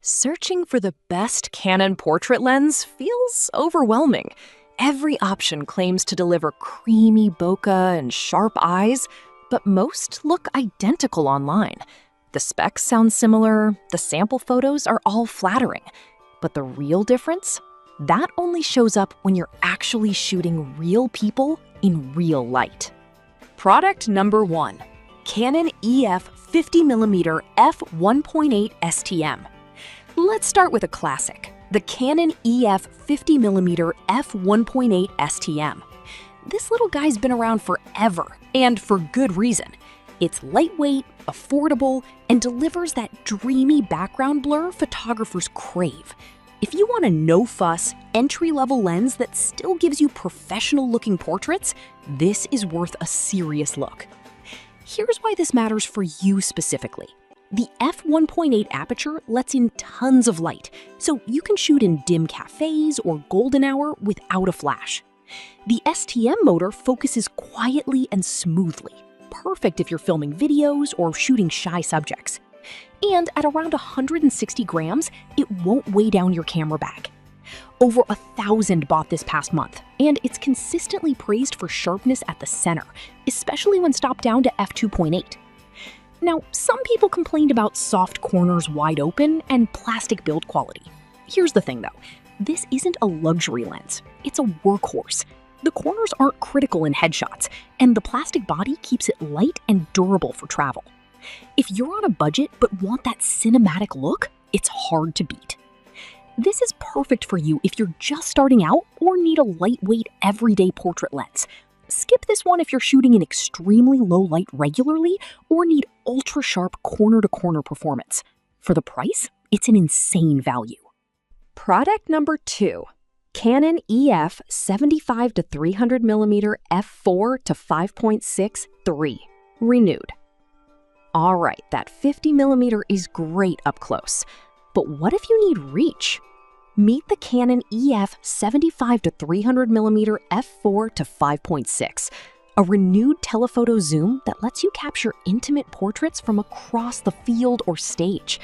Searching for the best Canon portrait lens feels overwhelming. Every option claims to deliver creamy bokeh and sharp eyes, but most look identical online. The specs sound similar, the sample photos are all flattering. But the real difference? That only shows up when you're actually shooting real people in real light. Product number 1. Canon EF 50mm f1.8 STM. Let's start with a classic, the Canon EF 50mm f1.8 STM. This little guy's been around forever, and for good reason. It's lightweight, affordable, and delivers that dreamy background blur photographers crave. If you want a no-fuss, entry-level lens that still gives you professional-looking portraits, this is worth a serious look. Here's why this matters for you specifically. The f1.8 aperture lets in tons of light, so you can shoot in dim cafes or golden hour without a flash. The STM motor focuses quietly and smoothly, perfect if you're filming videos or shooting shy subjects. And at around 160 grams, it won't weigh down your camera bag. Over 1,000 bought this past month, and it's consistently praised for sharpness at the center, especially when stopped down to f2.8. Now, some people complained about soft corners wide open and plastic build quality. Here's the thing though, this isn't a luxury lens, it's a workhorse. The corners aren't critical in headshots, and the plastic body keeps it light and durable for travel. If you're on a budget but want that cinematic look, it's hard to beat. This is perfect for you if you're just starting out or need a lightweight everyday portrait lens. Skip this one if you're shooting in extremely low light regularly or need ultra-sharp corner-to-corner performance. For the price, it's an insane value. Product number 2. Canon EF 75-300mm f4 to 5.6 3. Renewed. Alright, that 50mm is great up close. But what if you need reach? Meet the Canon EF 75-300mm f4 to 5.6, a renewed telephoto zoom that lets you capture intimate portraits from across the field or stage.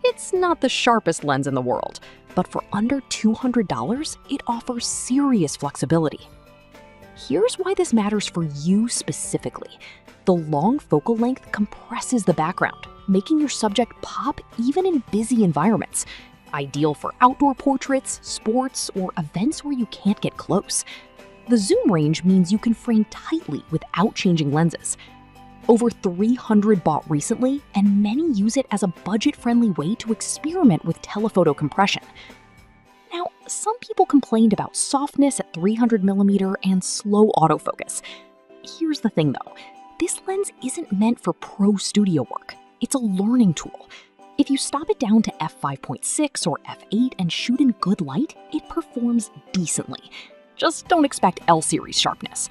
It's not the sharpest lens in the world, but for under $200, it offers serious flexibility. Here's why this matters for you specifically. The long focal length compresses the background, making your subject pop even in busy environments. Ideal for outdoor portraits, sports, or events where you can't get close. The zoom range means you can frame tightly without changing lenses. Over 300 bought recently, and many use it as a budget-friendly way to experiment with telephoto compression. Now, some people complained about softness at 300mm and slow autofocus. Here's the thing though, this lens isn't meant for pro studio work. It's a learning tool. If you stop it down to f5.6 or f8 and shoot in good light, it performs decently. Just don't expect L-series sharpness.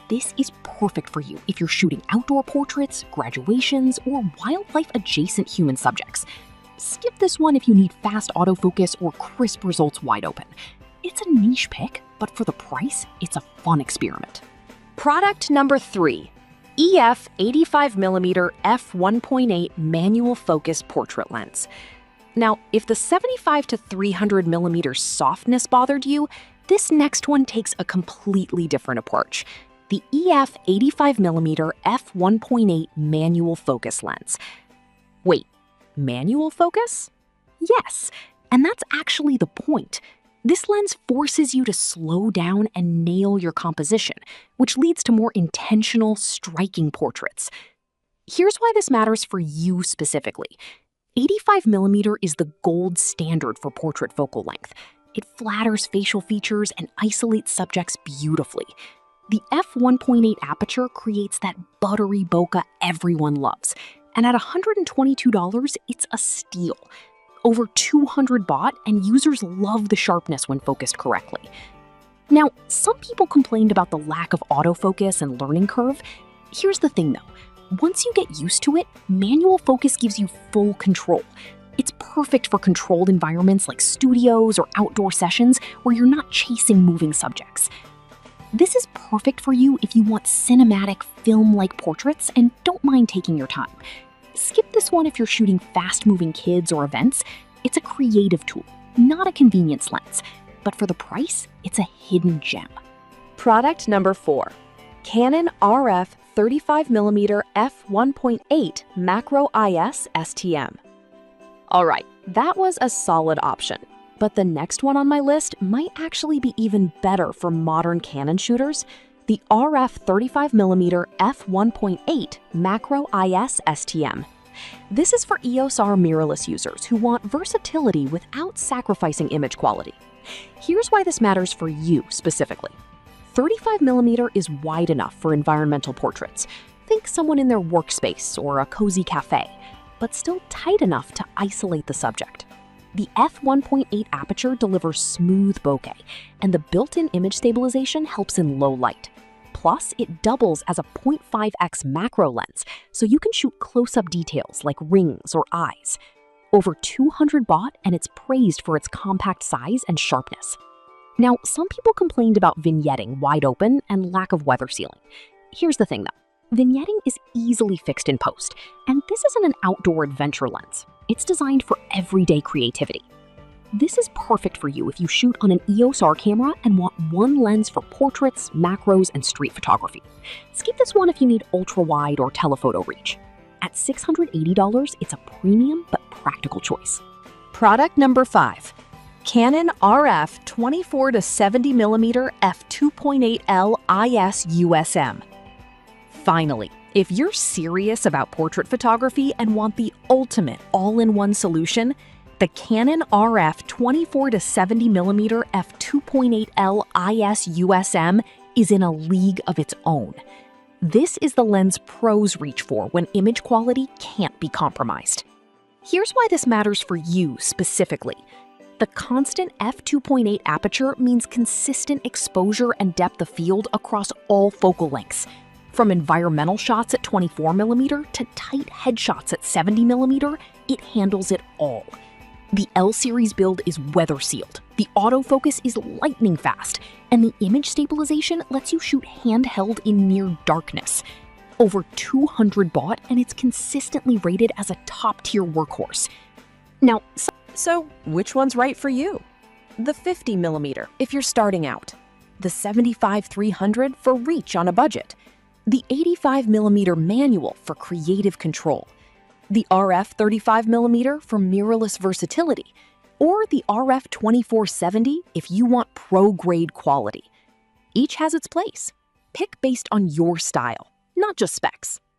This is perfect for you if you're shooting outdoor portraits, graduations, or wildlife-adjacent human subjects. Skip this one if you need fast autofocus or crisp results wide open. It's a niche pick, but for the price, it's a fun experiment. Product number 3. EF 85mm f1.8 manual focus portrait lens. Now, if the 75-300mm softness bothered you, this next one takes a completely different approach. The EF 85mm f1.8 manual focus lens. Wait, manual focus? Yes, and that's actually the point. This lens forces you to slow down and nail your composition, which leads to more intentional, striking portraits. Here's why this matters for you specifically. 85mm is the gold standard for portrait focal length. It flatters facial features and isolates subjects beautifully. The f1.8 aperture creates that buttery bokeh everyone loves, and at $122, it's a steal. Over 200 bought, and users love the sharpness when focused correctly. Now, some people complained about the lack of autofocus and learning curve. Here's the thing though, once you get used to it, manual focus gives you full control. It's perfect for controlled environments like studios or outdoor sessions where you're not chasing moving subjects. This is perfect for you if you want cinematic, film-like portraits and don't mind taking your time. Skip this one if you're shooting fast-moving kids or events. It's a creative tool, not a convenience lens, but for the price, it's a hidden gem. Product number 4, Canon RF 35mm f1.8 macro IS STM. All right, that was a solid option, but the next one on my list might actually be even better for modern Canon shooters, the RF 35mm f1.8 macro IS STM. This is for EOS R mirrorless users who want versatility without sacrificing image quality. Here's why this matters for you specifically. 35mm is wide enough for environmental portraits. Think someone in their workspace or a cozy cafe, but still tight enough to isolate the subject. The f1.8 aperture delivers smooth bokeh, and the built-in image stabilization helps in low light. Plus, it doubles as a 0.5x macro lens, so you can shoot close-up details like rings or eyes. Over 200 bought, and it's praised for its compact size and sharpness. Now, some people complained about vignetting wide open and lack of weather sealing. Here's the thing though, vignetting is easily fixed in post, and this isn't an outdoor adventure lens. It's designed for everyday creativity. This is perfect for you if you shoot on an EOS R camera and want one lens for portraits, macros, and street photography. Skip this one if you need ultra-wide or telephoto reach. At $680, it's a premium but practical choice. Product number 5, Canon RF 24-70mm f2.8L IS USM. Finally, if you're serious about portrait photography and want the ultimate all-in-one solution, the Canon RF 24-70mm f2.8L IS USM is in a league of its own. This is the lens pros reach for when image quality can't be compromised. Here's why this matters for you specifically. The constant f2.8 aperture means consistent exposure and depth of field across all focal lengths. From environmental shots at 24mm to tight headshots at 70mm, it handles it all. The L-series build is weather-sealed, the autofocus is lightning fast, and the image stabilization lets you shoot handheld in near darkness. Over 200 bought, and it's consistently rated as a top-tier workhorse. Now, so which one's right for you? The 50mm if you're starting out, the 75-300 for reach on a budget, the 85mm manual for creative control, the RF 35mm for mirrorless versatility, or the RF 24-70 if you want pro-grade quality. Each has its place. Pick based on your style, not just specs.